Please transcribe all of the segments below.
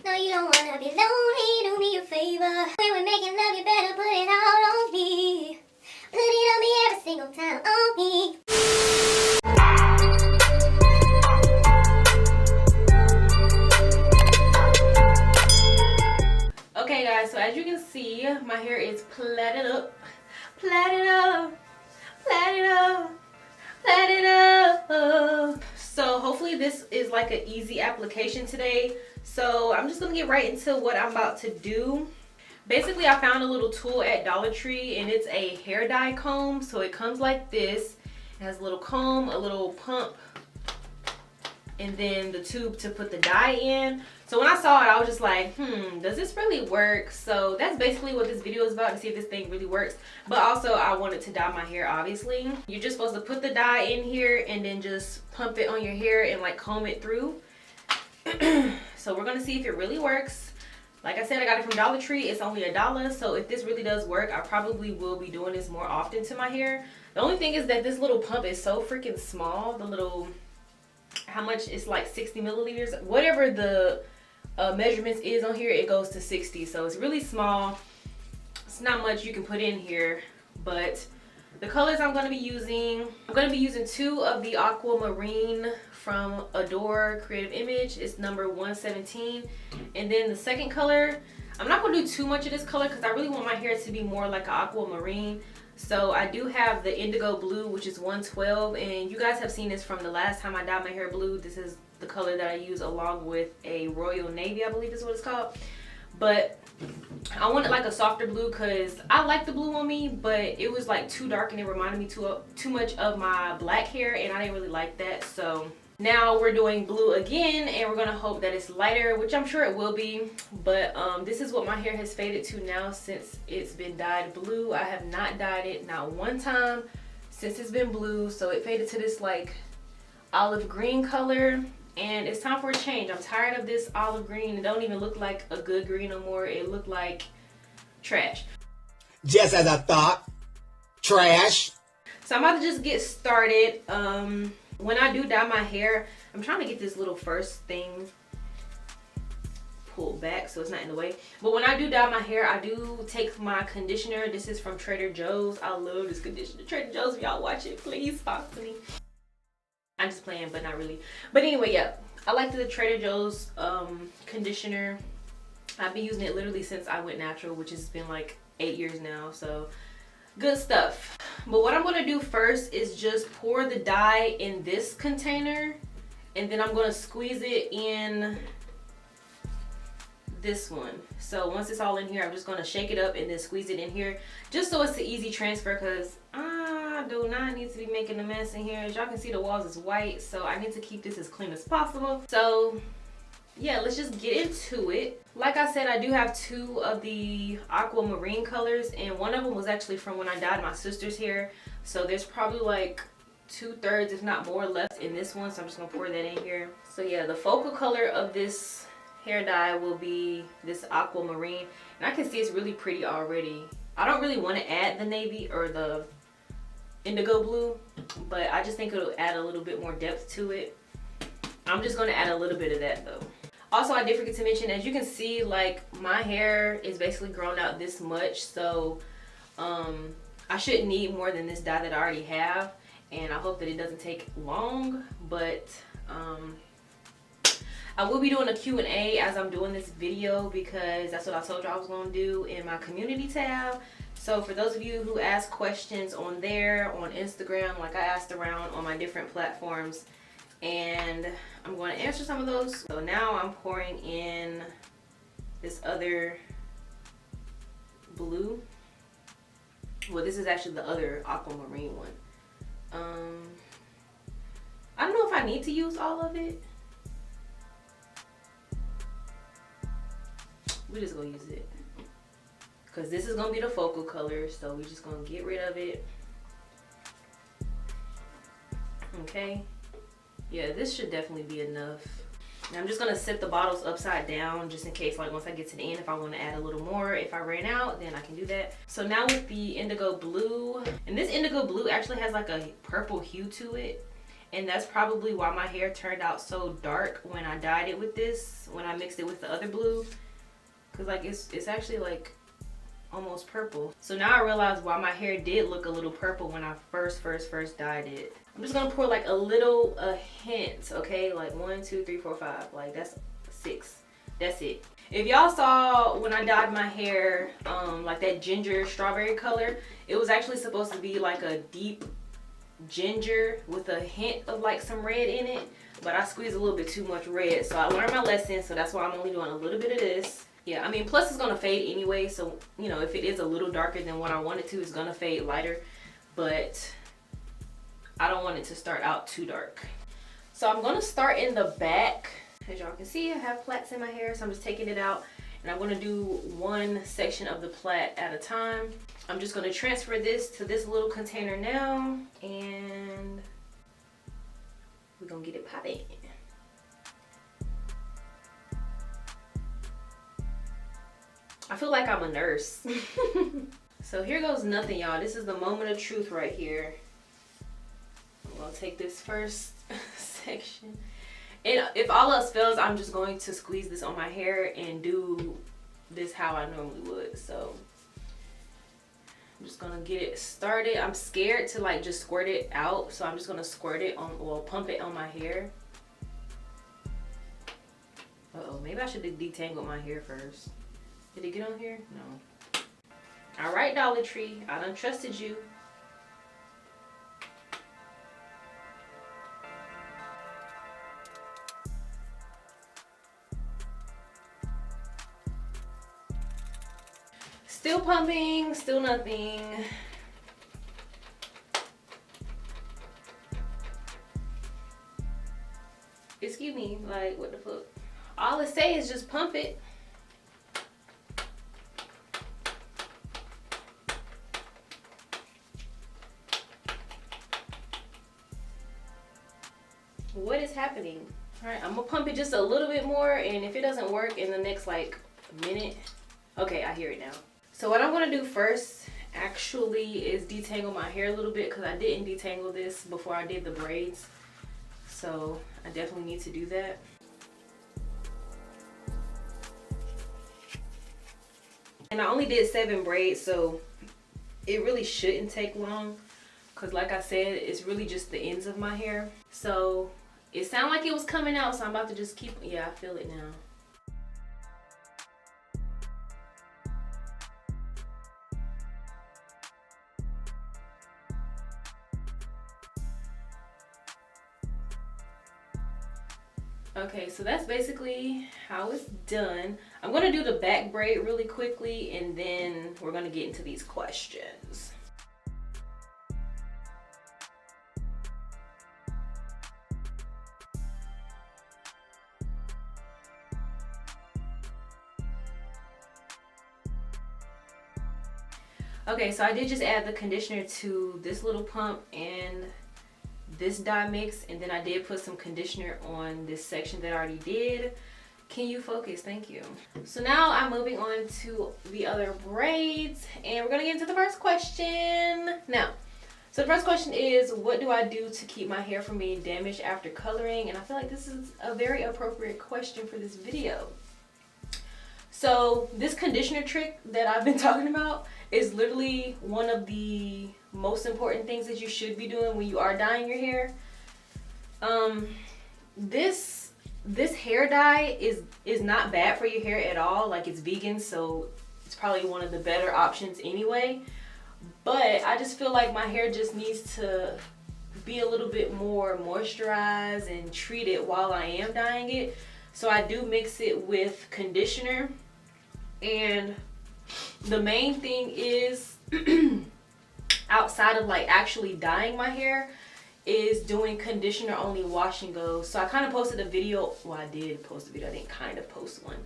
No, you don't wanna be lonely, do me a favor. When we're making love, you better put it all on me. Put it on me every single time, on me. Okay guys, so as you can see, my hair is plaited up, plaited up, plaited up, plaited up. So hopefully this is like an easy application today. So I'm just gonna get right into what I'm about to do. Basically, I found a little tool at Dollar Tree and it's a hair dye comb. So it comes like this. It has a little comb, a little pump, and then the tube to put the dye in. So when I saw it, I was just like, does this really work? So that's basically what this video is about, to see if this thing really works. But also I wanted to dye my hair, obviously. You're just supposed to put the dye in here and then just pump it on your hair and like comb it through. So we're gonna see if it really works. Like I said, I got it from Dollar Tree. It's only $1. So if this really does work, I probably will be doing this more often to my hair. The only thing is that this little pump is so freaking small. The little, how much? It's like 60 milliliters. Whatever the measurements is on here, it goes to 60. So it's really small. It's not much you can put in here. But the colors I'm going to be using, I'm going to be using 2 of the Aquamarine from Adore Creative Image. It's number 117. And then the second color, I'm not going to do too much of this color because I really want my hair to be more like an aquamarine. So I do have the indigo blue, which is 112, and you guys have seen this from the last time I dyed my hair blue. This is the color that I use along with a royal navy, I believe is what it's called. But I wanted like a softer blue because I like the blue on me, but it was like too dark and it reminded me too much of my black hair, and I didn't really like that. So now we're doing blue again, and we're gonna hope that it's lighter, which I'm sure it will be. But this is what my hair has faded to now since it's been dyed blue. I have not dyed it not one time since it's been blue. So it faded to this like olive green color, and it's time for a change. I'm tired of this olive green. It don't even look like a good green no more. It looked like trash. Just as I thought. Trash. So I'm about to just get started. When I do dye my hair, I'm trying to get this little first thing pulled back so it's not in the way. But when I do dye my hair, I do take my conditioner. This is from Trader Joe's. I love this conditioner. Trader Joe's, if y'all watch it, please sponsor me. I'm just playing, but not really. But anyway, yeah, I like the Trader Joe's conditioner. I've been using it literally since I went natural, which has been like 8 years now. So good stuff. But what I'm going to do first is just pour the dye in this container, and then I'm going to squeeze it in this one. So once it's all in here, I'm just going to shake it up and then squeeze it in here, just so it's an easy transfer, because I do not need to be making a mess in here. As y'all can see, the walls is white, so I need to keep this as clean as possible. So yeah, let's just get into it. Like I said, I do have 2 of the aquamarine colors, and one of them was actually from when I dyed my sister's hair. So there's probably like 2/3, if not more, left in this one. So I'm just gonna pour that in here. So yeah, the focal color of this hair dye will be this aquamarine, and I can see it's really pretty already. I don't really want to add the navy or the indigo blue, but I just think it'll add a little bit more depth to it. I'm just going to add a little bit of that though. Also, I did forget to mention, as you can see, like my hair is basically grown out this much, so I shouldn't need more than this dye that I already have, and I hope that it doesn't take long. But I will be doing a Q&A as I'm doing this video, because that's what I told you I was going to do in my community tab. So for those of you who ask questions on there, on Instagram, like I asked around on my different platforms, and I'm going to answer some of those. So now I'm pouring in this other blue. Well, this is actually the other aquamarine one. I don't know if I need to use all of it. We're just gonna use it because this is gonna be the focal color, so we're just gonna get rid of it. Okay, yeah, this should definitely be enough. Now I'm just gonna set the bottles upside down just in case, like once I get to the end, if I want to add a little more. If I ran out, then I can do that. So now with the indigo blue, and this indigo blue actually has like a purple hue to it, and that's probably why my hair turned out so dark when I dyed it with this, when I mixed it with the other blue, because like it's actually like almost purple. So now I realize why my hair did look a little purple when I first dyed it. I'm just gonna pour like a hint, okay? Like 1, 2, 3, 4, 5, like that's 6. That's it. If y'all saw when I dyed my hair like that ginger strawberry color, it was actually supposed to be like a deep ginger with a hint of like some red in it, but I squeezed a little bit too much red, so I learned my lesson. So that's why I'm only doing a little bit of this. Yeah, I mean, plus it's gonna fade anyway, so you know, if it is a little darker than what I want it to, it's gonna fade lighter, but I don't want it to start out too dark. So I'm gonna start in the back. As y'all can see, I have plaits in my hair, so I'm just taking it out, and I'm gonna do one section of the plait at a time. I'm just gonna transfer this to this little container now, and we're gonna get it popping. I feel like I'm a nurse. So here goes nothing, y'all. This is the moment of truth right here. I'm gonna take this first section. And if all else fails, I'm just going to squeeze this on my hair and do this how I normally would. So I'm just gonna get it started. I'm scared to like just squirt it out, so I'm just gonna squirt it on, well, pump it on my hair. Uh-oh, maybe I should detangle my hair first. Did it get on here? No. All right, Dollar Tree, I done trusted you. Still pumping, still nothing. Excuse me, like what the fuck? All it say is just pump it. What is happening? All right, I'm gonna pump it just a little bit more, and if it doesn't work in the next like minute, okay, I hear it now. So what I'm gonna do first actually is detangle my hair a little bit, because I didn't detangle this before I did the braids. So I definitely need to do that. And I only did 7 braids, so it really shouldn't take long, because like I said, it's really just the ends of my hair. So it sounded like it was coming out, so I'm about to just keep, yeah, I feel it now. Okay, so that's basically how it's done. I'm gonna do the back braid really quickly, and then we're gonna get into these questions. Okay, so I did just add the conditioner to this little pump and this dye mix, and then I did put some conditioner on this section that I already did. Can you focus? Thank you. So now I'm moving on to the other braids, and we're gonna get into the first question now. So the first question is, what do I do to keep my hair from being damaged after coloring? And I feel like this is a very appropriate question for this video. So this conditioner trick that I've been talking about is literally one of the most important things that you should be doing when you are dyeing your hair. This hair dye is not bad for your hair at all. Like, it's vegan, so it's probably one of the better options anyway. But I just feel like my hair just needs to be a little bit more moisturized and treated while I am dyeing it. So I do mix it with conditioner, and the main thing is outside of like actually dyeing my hair is doing conditioner only wash and go. So I kind of posted a video, well, I did post a video, I didn't kind of post one.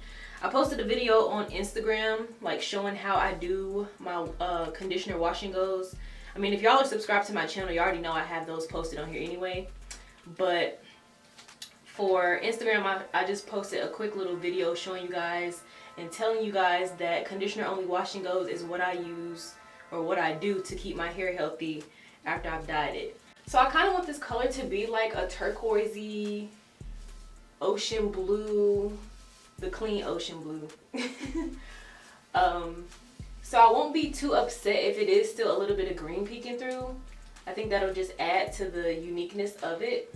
I posted a video on Instagram like showing how I do my conditioner wash and goes. I mean, if y'all are subscribed to my channel, you already know I have those posted on here anyway. But for Instagram, I just posted a quick little video showing you guys and telling you guys that conditioner only wash and goes is what I use, or what I do to keep my hair healthy after I've dyed it. So I kind of want this color to be like a turquoisey, ocean blue, the clean ocean blue. So I won't be too upset if it is still a little bit of green peeking through. I think that'll just add to the uniqueness of it.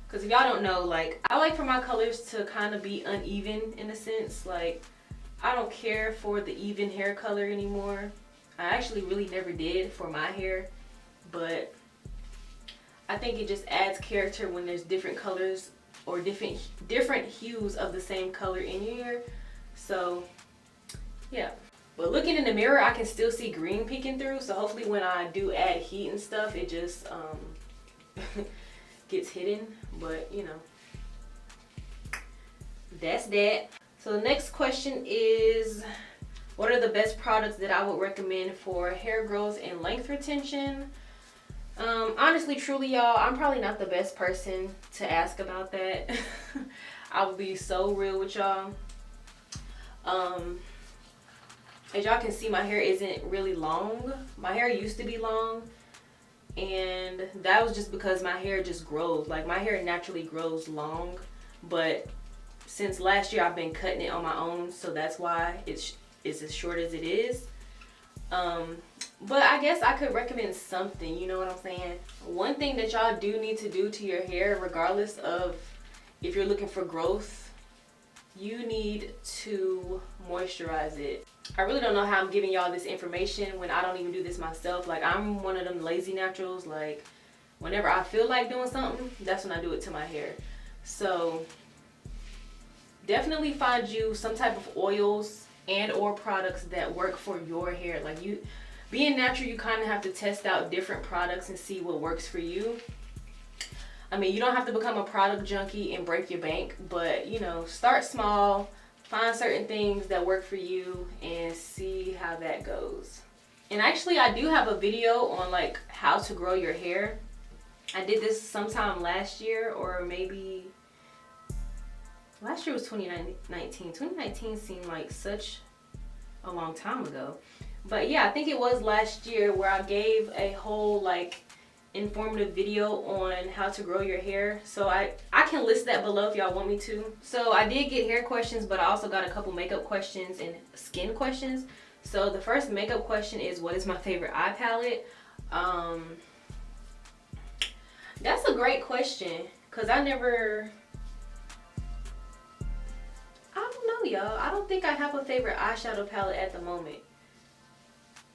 Because if y'all don't know, like, I like for my colors to kind of be uneven in a sense. Like, I don't care for the even hair color anymore. I actually really never did for my hair, but I think it just adds character when there's different colors or different hues of the same color in your hair. So yeah, but looking in the mirror, I can still see green peeking through, so hopefully when I do add heat and stuff, it just gets hidden. But you know, that's that. So the next question is, what are the best products that I would recommend for hair growth and length retention? Honestly, truly, y'all, I'm probably not the best person to ask about that. I will be so real with y'all. As y'all can see, my hair isn't really long. My hair used to be long, and that was just because my hair just grows. Like, my hair naturally grows long, but since last year I've been cutting it on my own, so that's why it's as short as it is. But I guess I could recommend something, you know what I'm saying? One thing that y'all do need to do to your hair, regardless of if you're looking for growth, you need to moisturize it. I really don't know how I'm giving y'all this information when I don't even do this myself. Like, I'm one of them lazy naturals. Like, whenever I feel like doing something, that's when I do it to my hair. So definitely find you some type of oils and or products that work for your hair. Like, you being natural, you kind of have to test out different products and see what works for you. I mean, you don't have to become a product junkie and break your bank, but you know, start small, find certain things that work for you and see how that goes. And actually, I do have a video on like how to grow your hair. I did this sometime last year, or maybe last year was 2019. 2019 seemed like such a long time ago. But yeah, I think it was last year where I gave a whole like informative video on how to grow your hair. So I can list that below if y'all want me to. So I did get hair questions, but I also got a couple makeup questions and skin questions. So the first makeup question is, what is my favorite eye palette? That's a great question, because I don't know, y'all. I don't think I have a favorite eyeshadow palette at the moment.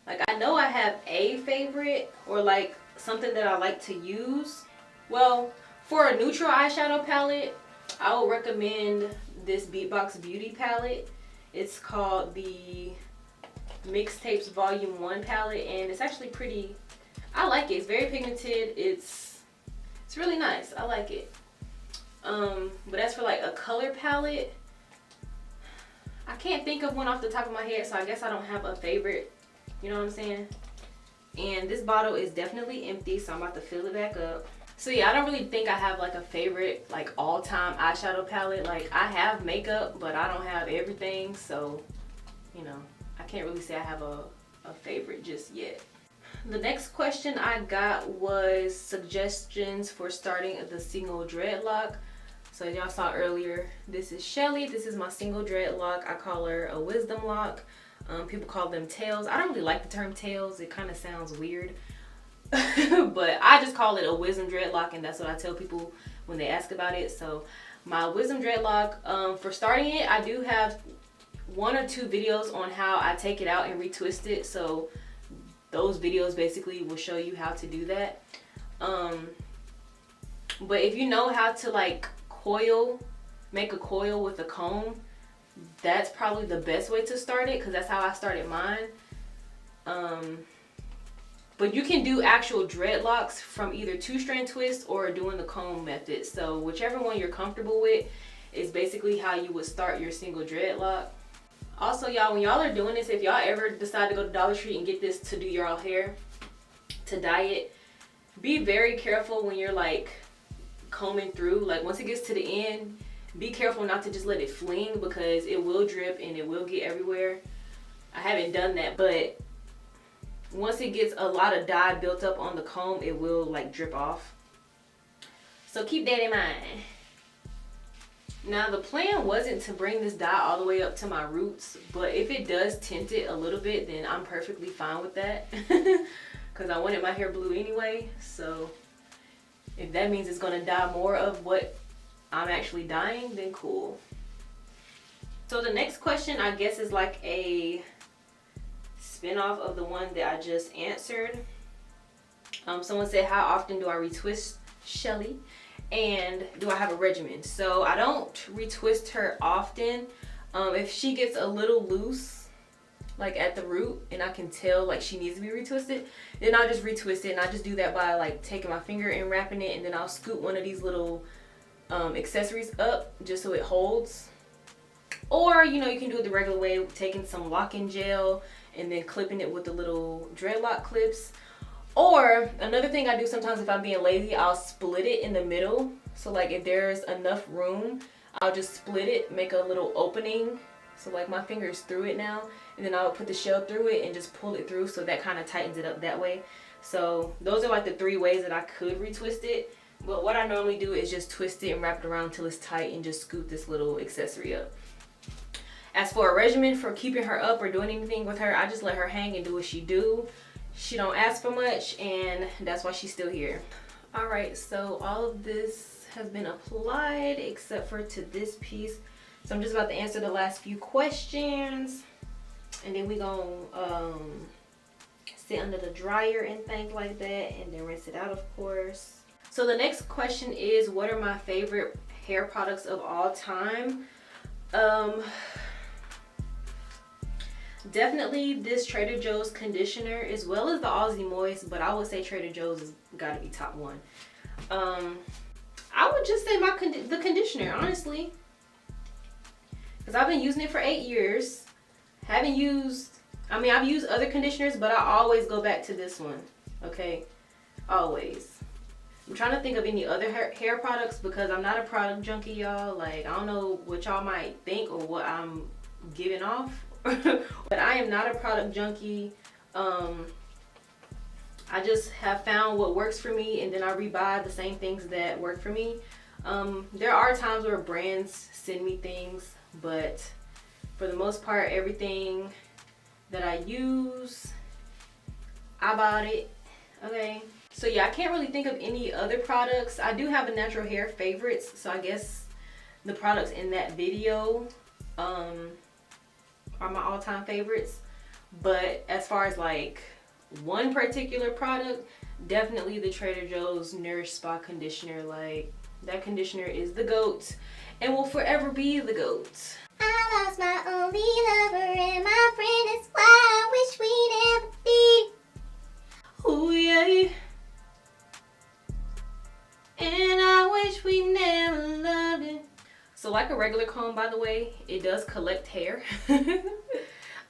Like, I know I have a favorite, or like something that I like to use. Well, for a neutral eyeshadow palette, I would recommend this Beatbox Beauty palette. It's called the Mixtapes Volume 1 palette, and it's actually pretty, I like it. It's very pigmented. It's really nice. I like it. But as for like a color palette, I can't think of one off the top of my head, so I guess I don't have a favorite. You know what I'm saying? And this bottle is definitely empty, so I'm about to fill it back up. So yeah, I don't really think I have like a favorite, like all-time eyeshadow palette. Like, I have makeup, but I don't have everything, so you know, I can't really say I have a favorite just yet. The next question I got was suggestions for starting the single dreadlock. So as y'all saw earlier, this is Shelly. This is my single dreadlock. I call her a wisdom lock. People call them tails. I don't really like the term tails. It kind of sounds weird. But I just call it a wisdom dreadlock, and that's what I tell people when they ask about it. So my wisdom dreadlock, for starting it, I do have 1 or 2 videos on how I take it out and retwist it. So those videos basically will show you how to do that. But if you know how to like make a coil with a comb, that's probably the best way to start it, because that's how I started mine. But you can do actual dreadlocks from either 2-strand twist or doing the comb method. So whichever one you're comfortable with is basically how you would start your single dreadlock. Also, y'all, when y'all are doing this, if y'all ever decide to go to Dollar Tree and get this to do your hair, to dye it, be very careful when you're like combing through. Like, once it gets to the end, be careful not to just let it fling, because it will drip and it will get everywhere. I haven't done that, but once it gets a lot of dye built up on the comb, it will like drip off. So keep that in mind. Now the plan wasn't to bring this dye all the way up to my roots, but if it does tint it a little bit, then I'm perfectly fine with that. Because I wanted my hair blue anyway, so if that means it's going to dye more of what I'm actually dyeing, then cool. So the next question, I guess, is like a spin-off of the one that I just answered. Someone said, how often do I retwist Shelly? And do I have a regimen? So I don't retwist her often. If she gets a little loose, like at the root, and I can tell like she needs to be retwisted, then I'll just retwist it. And I just do that by like taking my finger and wrapping it, and then I'll scoop one of these little accessories up just so it holds. Or, you know, you can do it the regular way, taking some lock-in gel and then clipping it with the little dreadlock clips. Or another thing I do sometimes if I'm being lazy, I'll split it in the middle. So like if there's enough room, I'll just split it, make a little opening. So like my finger is through it now, and then I'll put the shell through it and just pull it through, so that kind of tightens it up that way. So those are like the 3 ways that I could retwist it. But what I normally do is just twist it and wrap it around until it's tight and just scoop this little accessory up. As for a regimen for keeping her up or doing anything with her, I just let her hang and do what she do. She don't ask for much, and that's why she's still here. All right, so all of this has been applied except for to this piece. So I'm just about to answer the last few questions, and then we gonna sit under the dryer and things like that, and then rinse it out, of course. So the next question is, what are my favorite hair products of all time? Definitely this Trader Joe's conditioner, as well as the Aussie Moist, but I would say Trader Joe's has got to be top 1. I would just say the conditioner, honestly, because I've been using it for 8 years. I've used other conditioners, but I always go back to this one. Okay, always. I'm trying to think of any other hair products because I'm not a product junkie, y'all. Like, I don't know what y'all might think or what I'm giving off. But I am not a product junkie. I just have found what works for me, and then I rebuy the same things that work for me. There are times where brands send me things, but for the most part, everything that I use, I bought it. Okay, so yeah, I can't really think of any other products. I do have a natural hair favorites, so I guess the products in that video are my all-time favorites. But as far as like one particular product, definitely the Trader Joe's Nourish Spa conditioner. Like, that conditioner is the GOAT and will forever be the GOAT. I lost my only lover and my friend, that's why I wish we never be. Oh yeah. And I wish we never loved it. So like a regular comb, by the way, it does collect hair.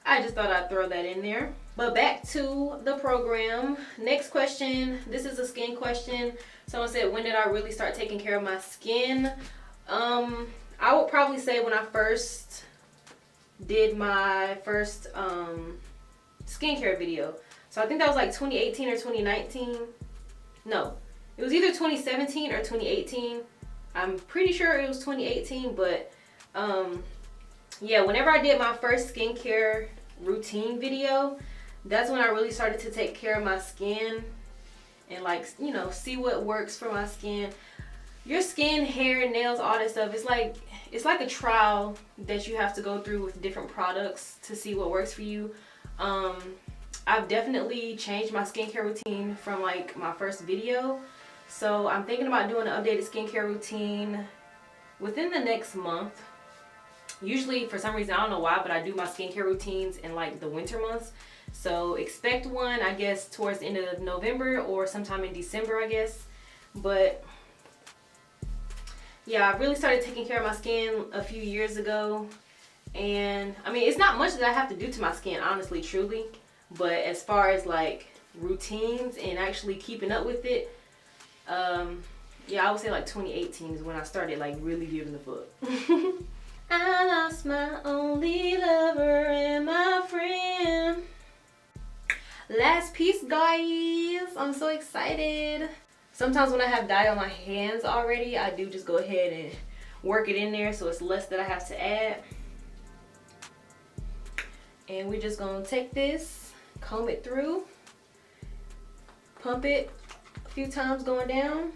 I just thought I'd throw that in there. But back to the program. Next question. This is a skin question. Someone said, when did I really start taking care of my skin? I would probably say when I first did my first skincare video. So I think that was like 2018 or 2019. No, it was either 2017 or 2018. I'm pretty sure it was 2018, but yeah, whenever I did my first skincare routine video, that's when I really started to take care of my skin and, like, you know, see what works for my skin. Your skin, hair, nails, all that stuff, it's like a trial that you have to go through with different products to see what works for you. I've definitely changed my skincare routine from like my first video. So I'm thinking about doing an updated skincare routine within the next month. Usually, for some reason, I don't know why, but I do my skincare routines in like the winter months. So expect one, I guess, towards the end of November or sometime in December, I guess. But yeah, I really started taking care of my skin a few years ago. And I mean, it's not much that I have to do to my skin, honestly, truly. But as far as like routines and actually keeping up with it, yeah, I would say like 2018 is when I started like really giving a fuck. I lost my only lover and my friend. last piece, guys. I'm so excited. Sometimes when I have dye on my hands already, I do just go ahead and work it in there so it's less that I have to add. And we're just gonna take this, comb it through, pump it a few times going down.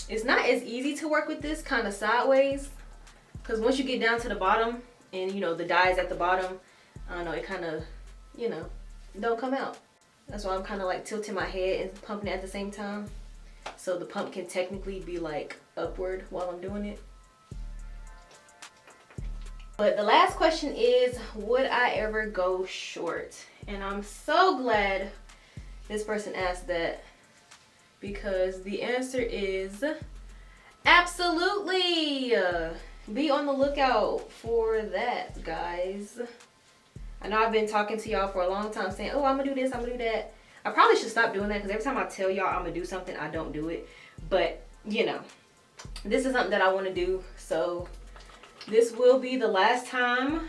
It's not as easy to work with this kind of sideways, because once you get down to the bottom and you know the dye is at the bottom, I don't know, it kind of, you know, don't come out. That's why I'm kind of like tilting my head and pumping it at the same time, so the pump can technically be like upward while I'm doing it. But the last question is, would I ever go short? And I'm so glad this person asked that, because the answer is absolutely. Be on the lookout for that, guys. I know I've been talking to y'all for a long time saying, oh, I'm gonna do this, I'm gonna do that. I probably should stop doing that, because every time I tell y'all I'm gonna do something, I don't do it. But you know, this is something that I want to do, so this will be the last time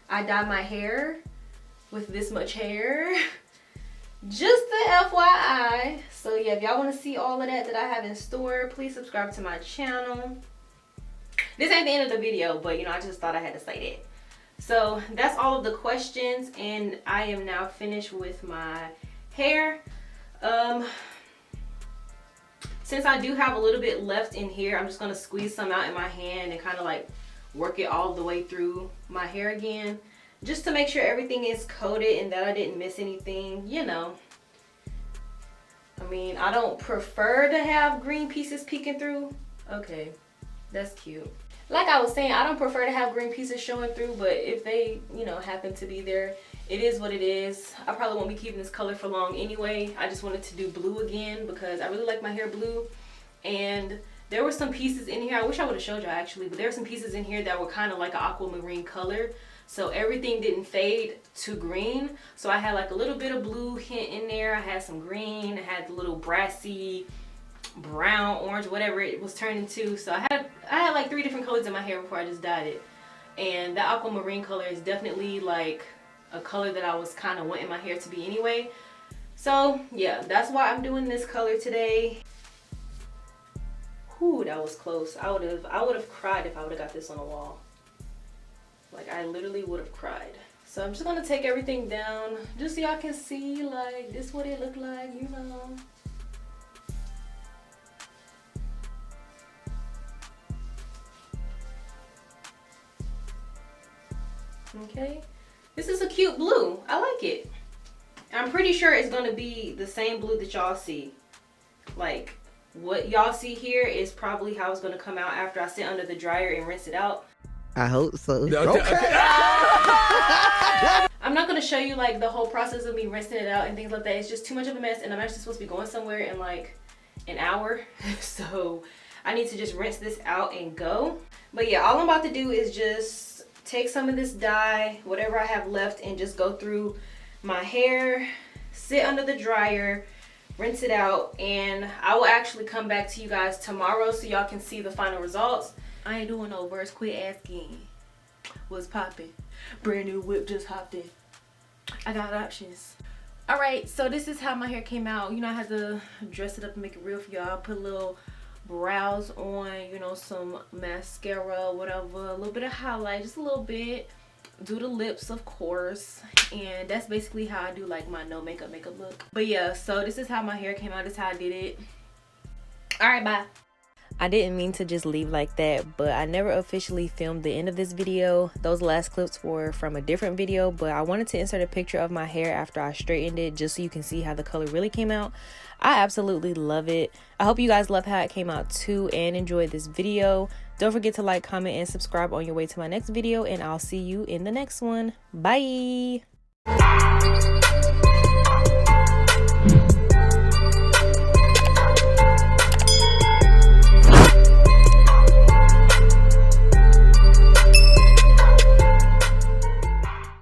I dye my hair with this much hair. Just the FYI. So yeah, if y'all want to see all of that I have in store, please subscribe to my channel. This ain't the end of the video, but you know, I just thought I had to say that. So that's all of the questions, and I am now finished with my hair. Since I do have a little bit left in here, I'm just gonna squeeze some out in my hand and kind of like work it all the way through my hair again, just to make sure everything is coated and that I didn't miss anything, you know. I mean, I don't prefer to have green pieces peeking through. Okay, that's cute. Like I was saying, I don't prefer to have green pieces showing through, but if they, you know, happen to be there, it is what it is. I probably won't be keeping this color for long anyway. I just wanted to do blue again because I really like my hair blue. And there were some pieces in here, I wish I would have showed y'all actually, but there were some pieces in here that were kind of like an aquamarine color. So everything didn't fade to green. So I had like a little bit of blue hint in there. I had some green, I had the little brassy brown, orange, whatever it was turned into. So I had like 3 different colors in my hair before I just dyed it. And the aquamarine color is definitely like a color that I was kind of wanting my hair to be anyway. So yeah, that's why I'm doing this color today. Whew, that was close. I would have cried if I would have got this on the wall. Like, I literally would have cried. So I'm just gonna take everything down just so y'all can see like this what it looked like, you know. Okay, this is a cute blue. I like it. I'm pretty sure it's gonna be the same blue that y'all see. Like, what y'all see here is probably how it's gonna come out after I sit under the dryer and rinse it out. I hope so. Okay. I'm not gonna show you like the whole process of me rinsing it out and things like that. It's just too much of a mess, and I'm actually supposed to be going somewhere in like an hour. So I need to just rinse this out and go. But yeah, all I'm about to do is just take some of this dye, whatever I have left, and just go through my hair, sit under the dryer, rinse it out, and I will actually come back to you guys tomorrow so y'all can see the final results. I ain't doing no verse, quit asking. What's poppin'? Brand new whip just hopped in. I got options. Alright, so this is how my hair came out. You know, I had to dress it up and make it real for y'all. Put a little brows on, you know, some mascara, whatever, a little bit of highlight, just a little bit. Do the lips, of course, and that's basically how I do like my no makeup look. But yeah, so this is how my hair came out. This is how I did it. All right, bye. I didn't mean to just leave like that, but I never officially filmed the end of this video. Those last clips were from a different video, but I wanted to insert a picture of my hair after I straightened it just so you can see how the color really came out. I absolutely love it. I hope you guys love how it came out too and enjoyed this video. Don't forget to like, comment, and subscribe on your way to my next video, and I'll see you in the next one. Bye!